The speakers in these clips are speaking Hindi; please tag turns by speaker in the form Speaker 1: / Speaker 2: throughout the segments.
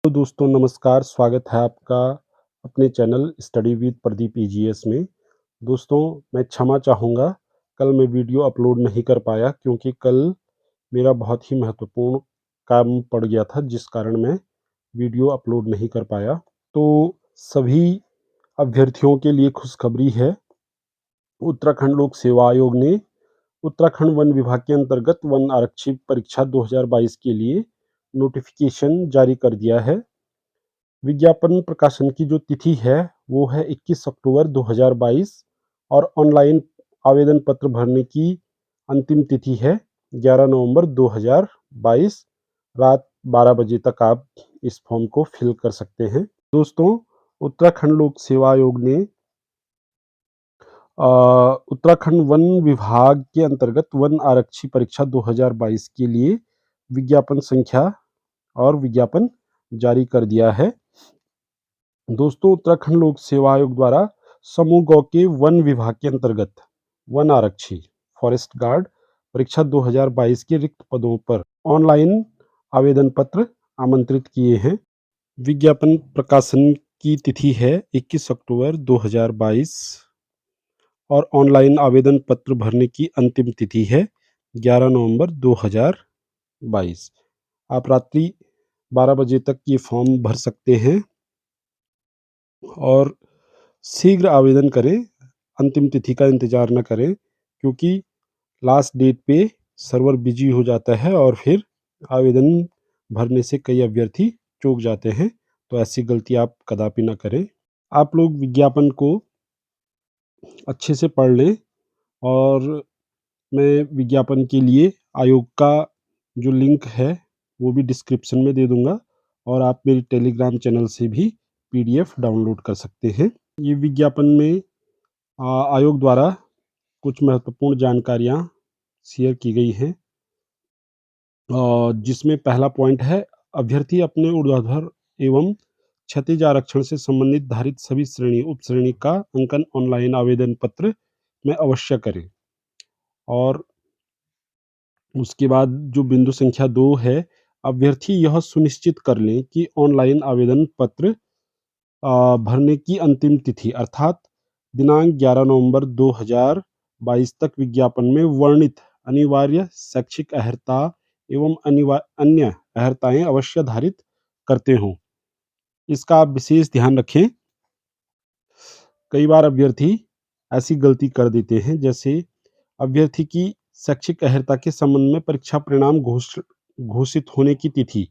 Speaker 1: तो दोस्तों नमस्कार, स्वागत है आपका अपने channel study with Pradeep EGS में। दोस्तों मैं क्षमा चाहूँगा, कल मैं वीडियो अपलोड नहीं कर पाया क्योंकि कल मेरा बहुत ही महत्वपूर्ण काम पड़ गया था जिस कारण मैं वीडियो अपलोड नहीं कर पाया। तो सभी अभ्यर्थियों के लिए खुशखबरी है। उत्तराखंड लोक सेवा आयोग ने उत्तराखंड वन विभाग के अंतर्गत वन आरक्षी परीक्षा 2022 के लिए नोटिफिकेशन जारी कर दिया है। विज्ञापन प्रकाशन की जो तिथि है वो है 21 अक्टूबर 2022 और ऑनलाइन आवेदन पत्र भरने की अंतिम तिथि है 11 नवंबर 2022 रात 12 बजे तक आप इस फॉर्म को फिल कर सकते हैं। दोस्तों उत्तराखंड लोक सेवा आयोग ने उत्तराखंड वन विभाग के अंतर्गत वन आरक्षी परीक्षा 2022 के लिए विज्ञापन संख्या और विज्ञापन जारी कर दिया है। दोस्तों उत्तराखंड लोक सेवा आयोग द्वारा समूह गौ के वन विभाग के अंतर्गत वन आरक्षी फॉरेस्ट गार्ड परीक्षा 2022 के रिक्त पदों पर ऑनलाइन आवेदन पत्र आमंत्रित किए हैं। विज्ञापन प्रकाशन की तिथि है 21 अक्टूबर 2022 और ऑनलाइन आवेदन पत्र भरने की अंतिम तिथि है 11 नवंबर 2022। आप रात्रि 12 बजे तक ये फॉर्म भर सकते हैं और शीघ्र आवेदन करें, अंतिम तिथि का इंतज़ार न करें क्योंकि लास्ट डेट पे सर्वर बिजी हो जाता है और फिर आवेदन भरने से कई अभ्यर्थी चूक जाते हैं। तो ऐसी गलती आप कदापि ना करें। आप लोग विज्ञापन को अच्छे से पढ़ लें और मैं विज्ञापन के लिए आयोग का जो लिंक है वो भी डिस्क्रिप्शन में दे दूंगा और आप मेरी टेलीग्राम चैनल से भी पीडीएफ डाउनलोड कर सकते हैं। ये विज्ञापन में आयोग द्वारा कुछ महत्वपूर्ण जानकारियाँ शेयर की गई हैं जिसमें पहला पॉइंट है अभ्यर्थी अपने ऊर्ध्वाधर एवं क्षैतिज आरक्षण से संबंधित धारित सभी श्रेणी उप श्रेणी का अंकन ऑनलाइन आवेदन पत्र में अवश्य करें। और उसके बाद जो बिंदु संख्या 2 है, अभ्यर्थी यह सुनिश्चित कर लें कि ऑनलाइन आवेदन पत्र भरने की अंतिम तिथि अर्थात दिनांक 11 नवंबर 2022 तक विज्ञापन में वर्णित अनिवार्य शैक्षिक अर्हता एवं अन्य अर्हताएं अवश्य धारित करते हों। इसका आप विशेष ध्यान रखें। कई बार अभ्यर्थी ऐसी गलती कर देते हैं जैसे अभ्यर्थी की शैक्षिक अर्हता के संबंध में परीक्षा परिणाम घोषित होने की तिथि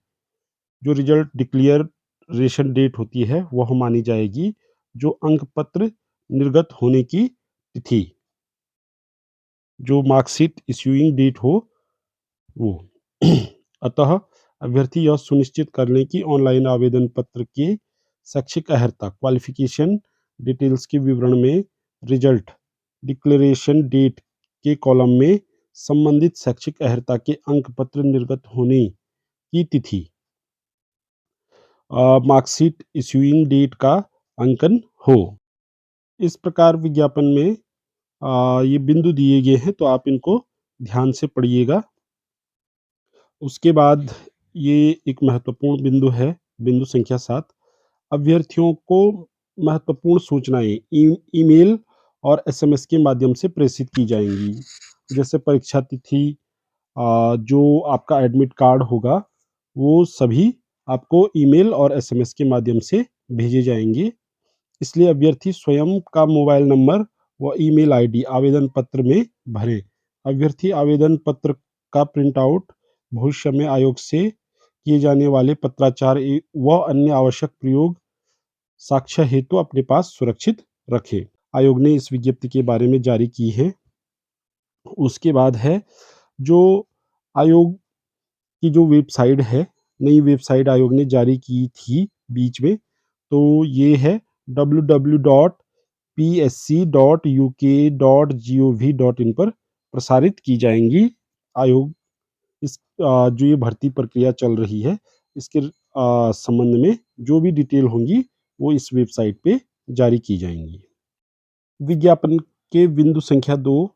Speaker 1: जो रिजल्ट डिक्लेरेशन डेट होती है वह मानी जाएगी जो अंक पत्र निर्गत होने की तिथि जो मार्कशीट इश्यूइंग डेट हो वो अतः अभ्यर्थी यह सुनिश्चित कर लें कि ऑनलाइन आवेदन पत्र के शैक्षिक अर्हता क्वालिफिकेशन डिटेल्स के विवरण में रिजल्ट डिक्लेरेशन डेट के कॉलम में संबंधित शैक्षिक अर्हता के अंक पत्र निर्गत होने की तिथि मार्कशीट इश्यूइंग डेट का अंकन हो। इस प्रकार विज्ञापन में ये बिंदु दिए गए हैं तो आप इनको ध्यान से पढ़िएगा। उसके बाद ये एक महत्वपूर्ण बिंदु है, बिंदु संख्या 7 अभ्यर्थियों को महत्वपूर्ण सूचनाएं ईमेल और एसएमएस के माध्यम से प्रेषित की जाएंगी। जैसे परीक्षा तिथि, जो आपका एडमिट कार्ड होगा वो सभी आपको ईमेल और एसएमएस के माध्यम से भेजे जाएंगे। इसलिए अभ्यर्थी स्वयं का मोबाइल नंबर व ईमेल आईडी आवेदन पत्र में भरें। अभ्यर्थी आवेदन पत्र का प्रिंट आउट भविष्य में आयोग से किए जाने वाले पत्राचार व अन्य आवश्यक प्रयोग साक्ष्य हेतु अपने पास सुरक्षित रखें। आयोग ने इस विज्ञप्ति के बारे में जारी की है। उसके बाद है जो आयोग की जो वेबसाइट है, नई वेबसाइट आयोग ने जारी की थी बीच में, तो ये है www.psc.uk.gov.in पर प्रसारित की जाएंगी। आयोग इस जो ये भर्ती प्रक्रिया चल रही है इसके संबंध में जो भी डिटेल होंगी वो इस वेबसाइट पे जारी की जाएंगी। विज्ञापन के बिंदु संख्या 2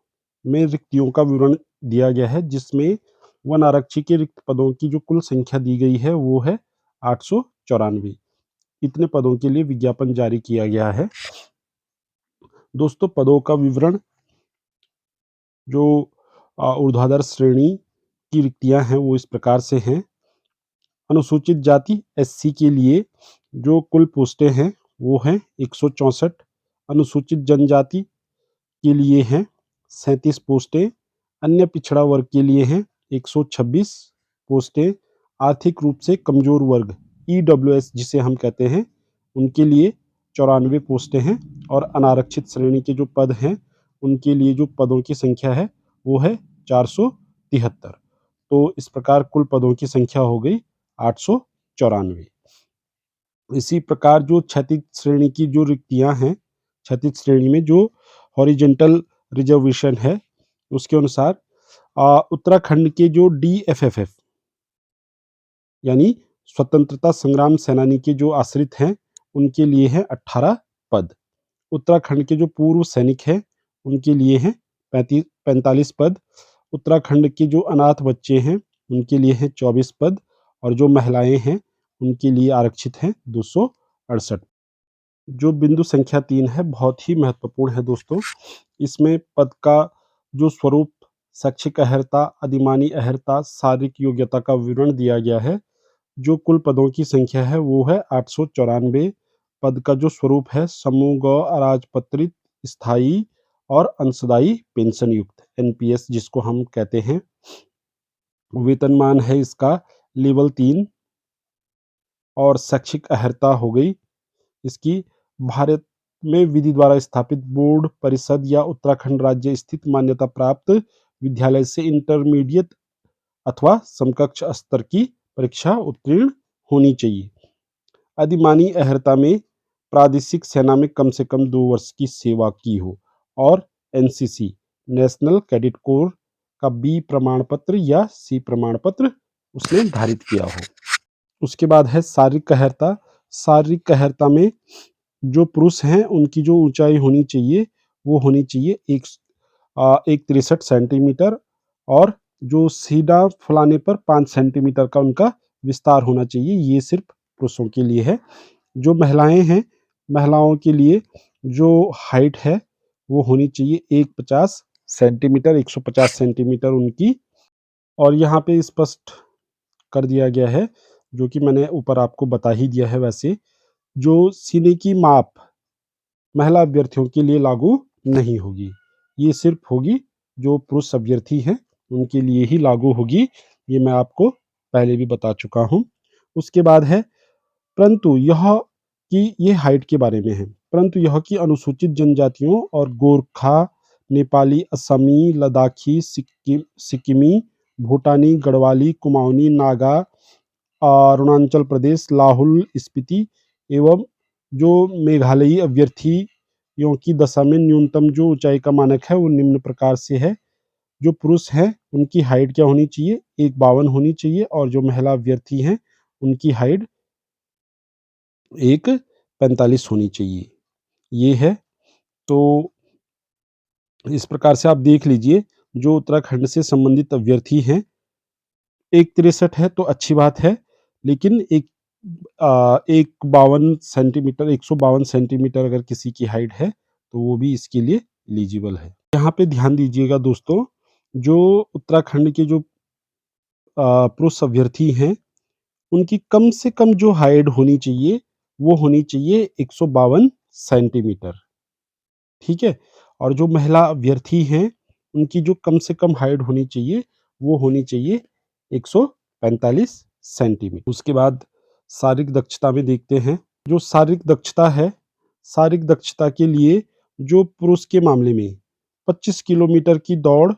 Speaker 1: में रिक्तियों का विवरण दिया गया है जिसमें वन आरक्षी के रिक्त पदों की जो कुल संख्या दी गई है वो है 894। इतने पदों के लिए विज्ञापन जारी किया गया है। दोस्तों, पदों का विवरण, जो ऊर्ध्वाधर श्रेणी की रिक्तियां हैं वो इस प्रकार से हैं। अनुसूचित जाति एससी के लिए जो कुल पोस्टें हैं वो हैं 164। अनुसूचित जनजाति के लिए हैं 37 पोस्टें। अन्य पिछड़ा वर्ग के लिए हैं 126 पोस्टें। आर्थिक रूप से कमजोर वर्ग ईडब्ल्यूएस जिसे हम कहते हैं, उनके लिए 94 पोस्टें हैं। और अनारक्षित श्रेणी के जो पद हैं उनके लिए जो पदों की संख्या है वो है 473। तो इस प्रकार कुल पदों की संख्या हो गई 894। इसी प्रकार जो क्षैतिज श्रेणी की जो रिक्तियां हैं, क्षैतिज श्रेणी में जो हॉरिजेंटल रिजर्वेशन है उसके अनुसार उत्तराखंड के जो डीएफएफएफ यानी स्वतंत्रता संग्राम सेनानी के जो आश्रित हैं उनके लिए हैं 18 पद। उत्तराखंड के जो पूर्व सैनिक हैं उनके लिए हैं 45 पद। उत्तराखंड के जो अनाथ बच्चे हैं उनके लिए हैं 24 पद। और जो महिलाएं हैं उनके लिए आरक्षित हैं 268। जो बिंदु संख्या 3 है बहुत ही महत्वपूर्ण है दोस्तों। इसमें पद का जो स्वरूप, शैक्षिक अर्हता, अधिमानी अर्हता, शारीरिक योग्यता का विवरण दिया गया है। जो कुल पदों की संख्या है वो है 894। पद का जो स्वरूप है समूह ग अराजपत्रित स्थायी और अंशदायी पेंशन युक्त एनपीएस जिसको हम कहते हैं। वेतनमान है इसका लेवल 3। और शैक्षिक अर्हता हो गई इसकी भारत में विधि द्वारा स्थापित बोर्ड, परिषद या उत्तराखंड राज्य स्थित मान्यता प्राप्त विद्यालय से इंटरमीडिएट अथवा समकक्ष स्तर की परीक्षा उत्तीर्ण होनी चाहिए। अधिमानी अर्हता में प्रादेशिक सेना में कम से कम 2 वर्ष की सेवा की हो और एनसीसी नेशनल कैडेट कोर का बी प्रमाण पत्र या सी प्रमाण पत्र उसने धारित किया हो। उसके बाद है शारीरिक अर्हता। शारीरिक अर्हता में जो पुरुष हैं उनकी जो ऊंचाई होनी चाहिए वो होनी चाहिए 163 सेंटीमीटर। और जो सीधा फुलाने पर 5 सेंटीमीटर का उनका विस्तार होना चाहिए। ये सिर्फ पुरुषों के लिए है। जो महिलाएं हैं, महिलाओं के लिए जो हाइट है वो होनी चाहिए 150 सेंटीमीटर, 150 सेंटीमीटर उनकी। और यहाँ पे स्पष्ट कर दिया गया है, जो कि मैंने ऊपर आपको बता ही दिया है वैसे, जो सीने की माप महिला अभ्यर्थियों के लिए लागू नहीं होगी। ये सिर्फ होगी जो पुरुष अभ्यर्थी हैं उनके लिए ही लागू होगी। ये मैं आपको पहले भी बता चुका हूँ। उसके बाद है परंतु यह कि ये हाइट के बारे में है। परंतु यह कि अनुसूचित जनजातियों और गोरखा, नेपाली, असमी, लद्दाखी, सिक्किमी, भूटानी, गढ़वाली, कुमाऊनी, नागा, अरुणाचल प्रदेश, लाहौल स्पीति एवं जो मेघालयी अभ्यर्थियों की दशा में न्यूनतम जो ऊंचाई का मानक है वो निम्न प्रकार से है। जो पुरुष हैं उनकी हाइट क्या होनी चाहिए, 152 होनी चाहिए। और जो महिला अभ्यर्थी हैं उनकी हाइट 145 होनी चाहिए। ये है। तो इस प्रकार से आप देख लीजिए, जो उत्तराखंड से संबंधित अभ्यर्थी हैं 163 है तो अच्छी बात है। लेकिन 152 सेंटीमीटर, 152 सेंटीमीटर अगर किसी की हाइट है तो वो भी इसके लिए एलिजिबल है। यहाँ पे ध्यान दीजिएगा दोस्तों, जो उत्तराखंड के जो पुरुष अभ्यर्थी हैं उनकी कम से कम जो हाइट होनी चाहिए वो होनी चाहिए 152 सेंटीमीटर। ठीक है। और जो महिला अभ्यर्थी हैं उनकी जो कम से कम हाइट होनी चाहिए वो होनी चाहिए 145 सेंटीमीटर। उसके बाद शारीरिक दक्षता में देखते हैं। जो शारीरिक दक्षता है, शारीरिक दक्षता के लिए जो पुरुष के मामले में 25 किलोमीटर की दौड़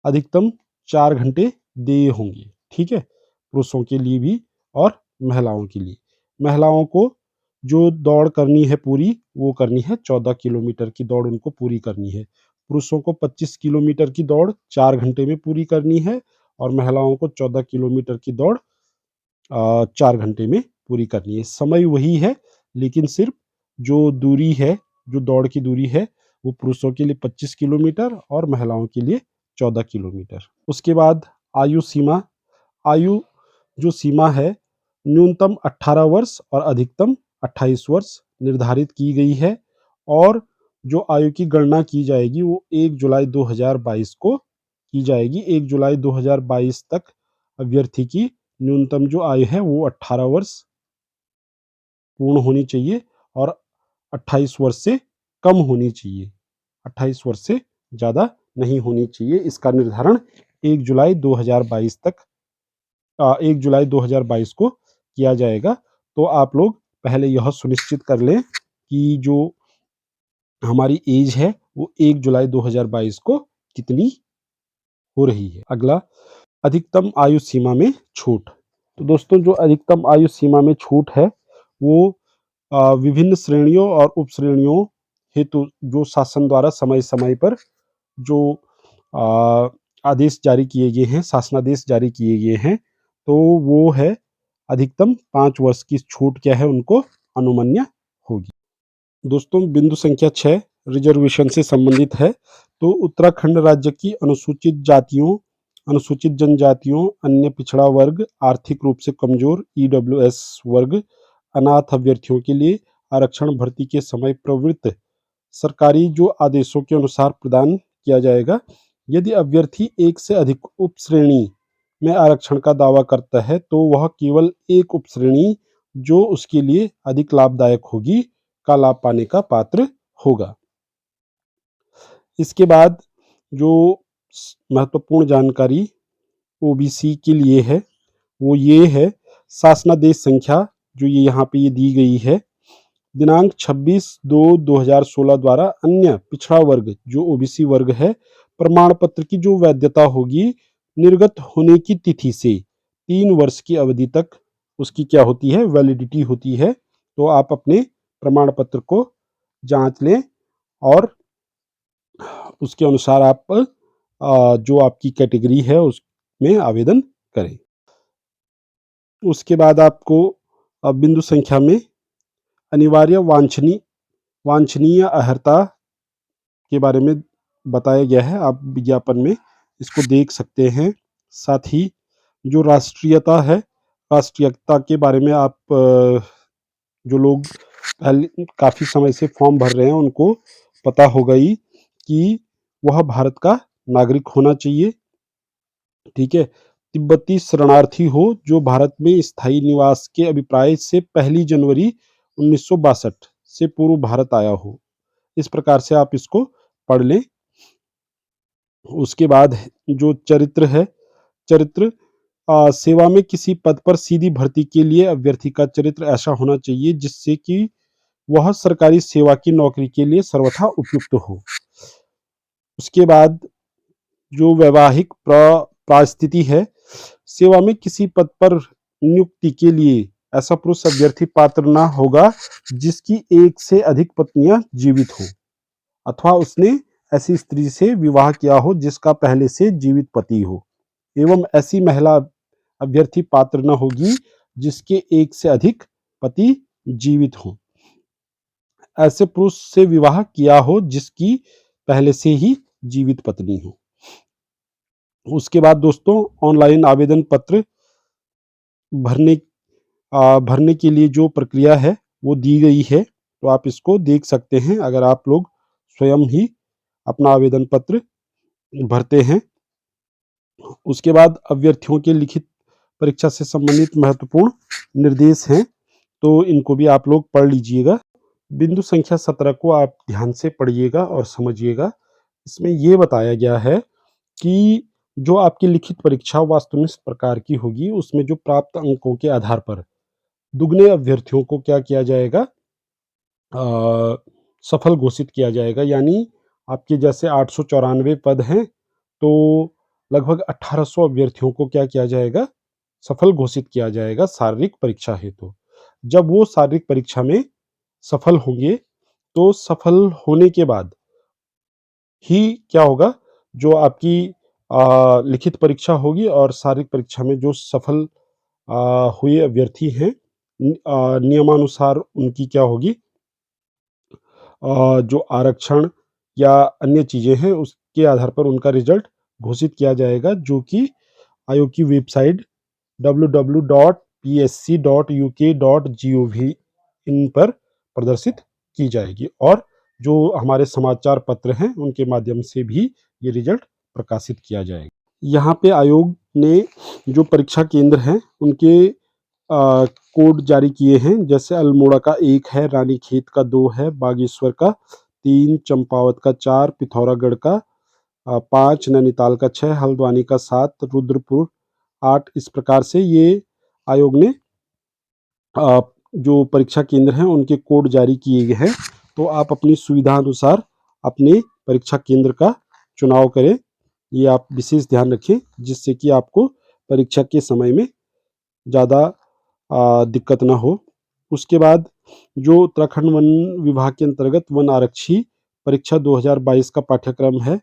Speaker 1: अधिकतम 4 घंटे देय होंगे। ठीक है, पुरुषों के लिए भी और महिलाओं के लिए। महिलाओं को जो दौड़ करनी है पूरी वो करनी है 14 किलोमीटर की दौड़ उनको पूरी करनी है। पुरुषों को 25 किलोमीटर की दौड़ 4 घंटे में पूरी करनी है और महिलाओं को 14 किलोमीटर की दौड़ 4 घंटे में पूरी करनी है। समय वही है, लेकिन सिर्फ जो दूरी है, जो दौड़ की दूरी है वो पुरुषों के लिए 25 किलोमीटर और महिलाओं के लिए 14 किलोमीटर। उसके बाद आयु सीमा। आयु जो सीमा है न्यूनतम 18 वर्ष और अधिकतम 28 वर्ष निर्धारित की गई है, और जो आयु की गणना की जाएगी वो 1 जुलाई 2022 को की जाएगी। 1 जुलाई 2022 तक अभ्यर्थी की न्यूनतम जो आयु है वो 18 वर्ष पूर्ण होनी चाहिए और 28 वर्ष से कम होनी चाहिए। 28 वर्ष से ज़्यादा नहीं होनी चाहिए। इसका निर्धारण 1 जुलाई 2022 तक 1 जुलाई 2022 को किया जाएगा। तो आप लोग पहले यह सुनिश्चित कर लें कि जो हमारी एज है वो 1 जुलाई 2022 को कितनी हो रही है। अगला, अधिकतम आयु सीमा में छूट। तो दोस्तों, जो अधिकतम आयु सीमा में छूट है वो विभिन्न श्रेणियों और उप श्रेणियों हेतु जो शासन द्वारा समय समय पर जो आ, आदेश जारी किए गए हैं, शासनादेश जारी किए गए हैं, तो वो है अधिकतम 5 वर्ष की छूट क्या है उनको अनुमन्य होगी। दोस्तों, बिंदु संख्या 6 रिजर्वेशन से संबंधित है। तो उत्तराखंड राज्य की अनुसूचित जातियों, अनुसूचित जनजातियों, अन्य पिछड़ा वर्ग, आर्थिक रूप से कमजोर ईडब्ल्यूएस वर्ग, अनाथ अभ्यर्थियों के लिए आरक्षण भर्ती के समय प्रवृत्त सरकारी जो आदेशों के अनुसार प्रदान किया जाएगा। यदि अभ्यर्थी एक से अधिक उप श्रेणी में आरक्षण का दावा करता है तो वह केवल एक उप श्रेणी जो उसके लिए अधिक लाभदायक होगी का लाभ पाने का पात्र होगा। इसके बाद जो महत्वपूर्ण जानकारी ओबीसी के लिए है वो ये है, शासनादेश संख्या जो ये यहाँ पे ये दी गई है, दिनांक 26/2/2016 द्वारा अन्य पिछड़ा वर्ग जो ओबीसी वर्ग है, प्रमाण पत्र की जो वैधता होगी निर्गत होने की तिथि से 3 वर्ष की अवधि तक उसकी क्या होती है, वैलिडिटी होती है। तो आप अपने प्रमाण पत्र को जांच लें और उसके अनुसार आप जो आपकी कैटेगरी है उसमें आवेदन करें। उसके बाद आपको बिंदु संख्या में अनिवार्य वांछनीय अर्हता के बारे में बताया गया है, आप विज्ञापन में इसको देख सकते हैं। साथ ही जो राष्ट्रीयता है, राष्ट्रीयता के बारे में आप जो लोग पहले काफ़ी समय से फॉर्म भर रहे हैं उनको पता होगा ही कि वह भारत का नागरिक होना चाहिए। ठीक है। तिब्बती शरणार्थी हो जो भारत में स्थायी निवास के अभिप्राय से 1 जनवरी 1962 से पूर्व भारत आया हो। इस प्रकार से आप इसको पढ़ लें। उसके बाद जो चरित्र है, चरित्र सेवा में किसी पद पर सीधी भर्ती के लिए अभ्यर्थी का चरित्र ऐसा होना चाहिए जिससे कि वह सरकारी सेवा की नौकरी के लिए सर्वथा उपयुक्त हो। उसके बाद जो वैवाहिक परिस्थिति है, सेवा में किसी पद पर नियुक्ति के लिए ऐसा पुरुष अभ्यर्थी पात्र न होगा जिसकी एक से अधिक पत्नियां जीवित हो अथवा उसने ऐसी स्त्री से विवाह किया हो जिसका पहले से जीवित पति हो, एवं ऐसी महिला अभ्यर्थी पात्र न होगी जिसके एक से अधिक पति जीवित हो। ऐसे पुरुष से विवाह किया हो जिसकी पहले से ही जीवित पत्नी हो। उसके बाद दोस्तों, ऑनलाइन आवेदन पत्र भरने के लिए जो प्रक्रिया है वो दी गई है, तो आप इसको देख सकते हैं अगर आप लोग स्वयं ही अपना आवेदन पत्र भरते हैं। उसके बाद अभ्यर्थियों के लिखित परीक्षा से संबंधित महत्वपूर्ण निर्देश हैं, तो इनको भी आप लोग पढ़ लीजिएगा। बिंदु संख्या 17 को आप ध्यान से पढ़िएगा और समझिएगा। इसमें ये बताया गया है कि जो आपकी लिखित परीक्षा वस्तुनिष्ठ प्रकार की होगी उसमें जो प्राप्त अंकों के आधार पर दुगने अभ्यर्थियों को क्या किया जाएगा, सफल घोषित किया जाएगा। यानी आपके जैसे 894 पद हैं तो लगभग 1800 अभ्यर्थियों को क्या किया जाएगा, सफल घोषित किया जाएगा शारीरिक परीक्षा हेतु। जब वो शारीरिक परीक्षा में सफल होंगे तो सफल होने के बाद ही क्या होगा, जो आपकी लिखित परीक्षा होगी और शारीरिक परीक्षा में जो सफल हुए अभ्यर्थी हैं नियमानुसार उनकी क्या होगी, जो आरक्षण या अन्य चीज़ें हैं उसके आधार पर उनका रिजल्ट घोषित किया जाएगा, जो कि आयोग की वेबसाइट www.psc.uk.gov इन पर प्रदर्शित की जाएगी, और जो हमारे समाचार पत्र हैं उनके माध्यम से भी ये रिजल्ट प्रकाशित किया जाएगा। यहाँ पे आयोग ने जो परीक्षा केंद्र हैं उनके कोड जारी किए हैं, जैसे अल्मोड़ा का 1 है, रानीखेत का 2 है, बागेश्वर का 3, चंपावत का 4, पिथौरागढ़ का 5, नैनीताल का 6, हल्द्वानी का 7, रुद्रपुर 8। इस प्रकार से ये आयोग ने जो परीक्षा केंद्र हैं उनके कोड जारी किए गए हैं। तो आप अपनी सुविधा अनुसार अपने परीक्षा केंद्र का चुनाव करें, ये आप विशेष ध्यान रखें, जिससे कि आपको परीक्षा के समय में ज़्यादा दिक्कत ना हो। उसके बाद जो उत्तराखंड वन विभाग के अंतर्गत वन आरक्षी परीक्षा 2022 का पाठ्यक्रम है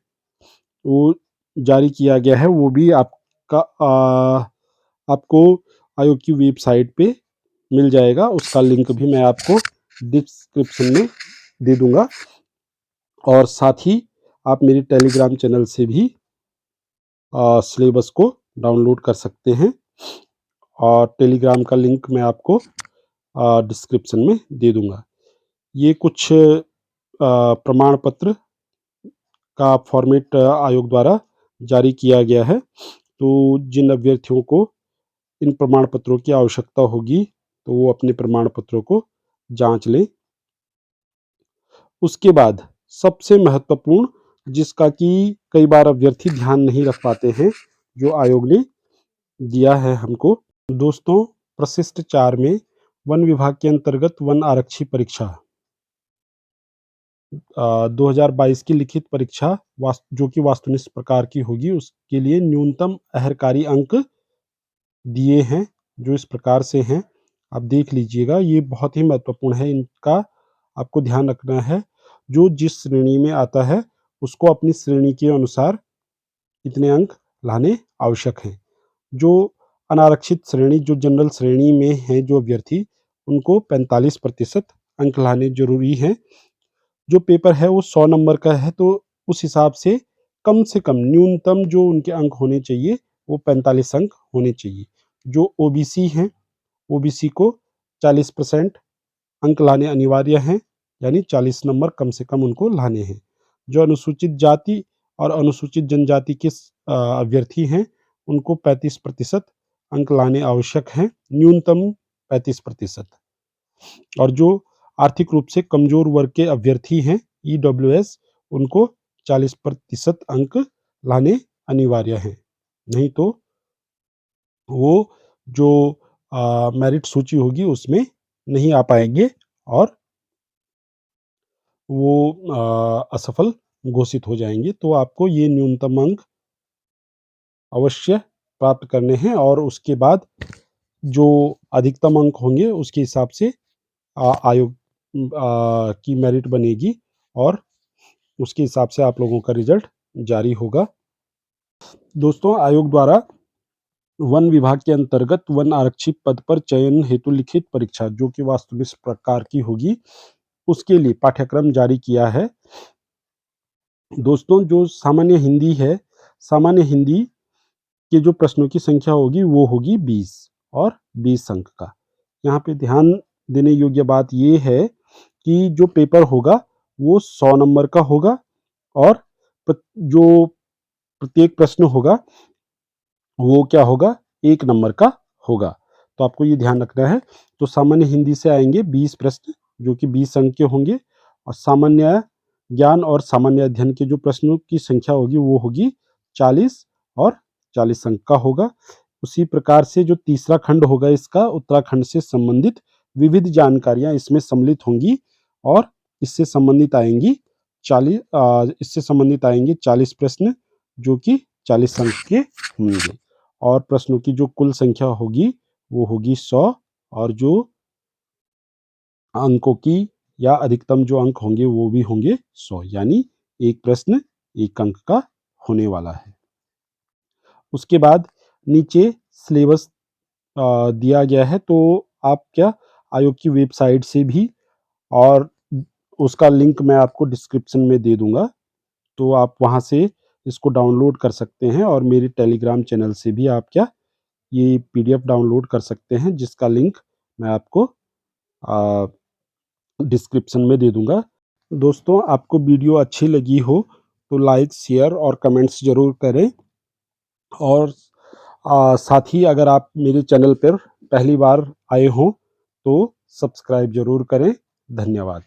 Speaker 1: वो जारी किया गया है, वो भी आपको आयोग की वेबसाइट पे मिल जाएगा। उसका लिंक भी मैं आपको डिस्क्रिप्शन में दे दूंगा, और साथ ही आप मेरे टेलीग्राम चैनल से भी सिलेबस को डाउनलोड कर सकते हैं, और टेलीग्राम का लिंक मैं आपको डिस्क्रिप्शन में दे दूंगा। ये कुछ प्रमाण पत्र का फॉर्मेट आयोग द्वारा जारी किया गया है। तो जिन अभ्यर्थियों को इन प्रमाण पत्रों की आवश्यकता होगी तो वो अपने प्रमाण पत्रों को जांच लें। उसके बाद सबसे महत्वपूर्ण, जिसका कि कई बार अभ्यर्थी ध्यान नहीं रख पाते हैं, जो आयोग ने दिया है हमको। दोस्तों, प्रशिष्ट 4 में वन विभाग के अंतर्गत वन आरक्षी परीक्षा 2022 की लिखित परीक्षा जो कि वास्तुनिष्ठ प्रकार की होगी, उसके लिए न्यूनतम अहर्कारी अंक दिए हैं, जो इस प्रकार से हैं, आप देख लीजिएगा। ये बहुत ही महत्वपूर्ण है, इनका आपको ध्यान रखना है। जो जिस श्रेणी में आता है उसको अपनी श्रेणी के अनुसार इतने अंक लाने आवश्यक हैं। जो अनारक्षित श्रेणी, जो जनरल श्रेणी में है जो अभ्यर्थी, उनको 45% अंक लाने जरूरी हैं। जो पेपर है वो 100 नंबर का है, तो उस हिसाब से कम न्यूनतम जो उनके अंक होने चाहिए वो 45 अंक होने चाहिए। जो ओबीसी हैं, ओबीसी को 40% अंक लाने अनिवार्य हैं, यानी 40 नंबर कम से कम उनको लाने हैं। जो अनुसूचित जाति और अनुसूचित जनजाति के अभ्यर्थी हैं, उनको 35% अंक लाने आवश्यक हैं, न्यूनतम 35%। और जो आर्थिक रूप से कमजोर वर्ग के अभ्यर्थी हैं, ईडब्ल्यूएस, उनको 40% अंक लाने अनिवार्य हैं, नहीं तो वो जो मेरिट सूची होगी उसमें नहीं आ पाएंगे और वो असफल घोषित हो जाएंगे। तो आपको ये न्यूनतम अंक अवश्य प्राप्त करने हैं, और उसके बाद जो अधिकतम अंक होंगे उसके हिसाब से आयोग की मेरिट बनेगी, और उसके हिसाब से आप लोगों का रिजल्ट जारी होगा। दोस्तों, आयोग द्वारा वन विभाग के अंतर्गत वन आरक्षी पद पर चयन हेतु लिखित परीक्षा, जो कि वास्तुनिष्ठ प्रकार की होगी, उसके लिए पाठ्यक्रम जारी किया है। दोस्तों, जो सामान्य हिंदी है, सामान्य हिंदी के जो प्रश्नों की संख्या होगी वो होगी 20 और 20 अंक का। यहाँ पे ध्यान देने योग्य बात ये है कि जो पेपर होगा वो 100 नंबर का होगा, और जो प्रत्येक प्रश्न होगा वो क्या होगा, 1 नंबर का होगा। तो आपको ये ध्यान रखना है। तो सामान्य हिंदी से आएंगे 20 प्रश्न, जो कि 20 अंक के होंगे, और सामान्य ज्ञान और सामान्य अध्ययन के जो प्रश्नों की संख्या होगी वो होगी 40 और 40 अंक का होगा। उसी प्रकार से जो तीसरा खंड होगा इसका, उत्तराखंड से संबंधित विविध जानकारियां इसमें सम्मिलित होंगी, और इससे संबंधित आएंगी 40 प्रश्न, जो कि 40 अंक के होंगे, और प्रश्नों की जो कुल संख्या होगी वो होगी 100, और जो अंकों की या अधिकतम जो अंक होंगे वो भी होंगे 100, यानी एक प्रश्न 1 अंक का होने वाला है। उसके बाद नीचे सिलेबस दिया गया है, तो आप क्या आयोग की वेबसाइट से भी, और उसका लिंक मैं आपको डिस्क्रिप्शन में दे दूंगा, तो आप वहां से इसको डाउनलोड कर सकते हैं, और मेरे टेलीग्राम चैनल से भी आप क्या ये पीडीएफ डाउनलोड कर सकते हैं, जिसका लिंक मैं आपको अ, डिस्क्रिप्शन में दे दूँगा। दोस्तों, आपको वीडियो अच्छी लगी हो तो लाइक, शेयर और कमेंट्स ज़रूर करें, और साथ ही अगर आप मेरे चैनल पर पहली बार आए हों तो सब्सक्राइब ज़रूर करें। धन्यवाद।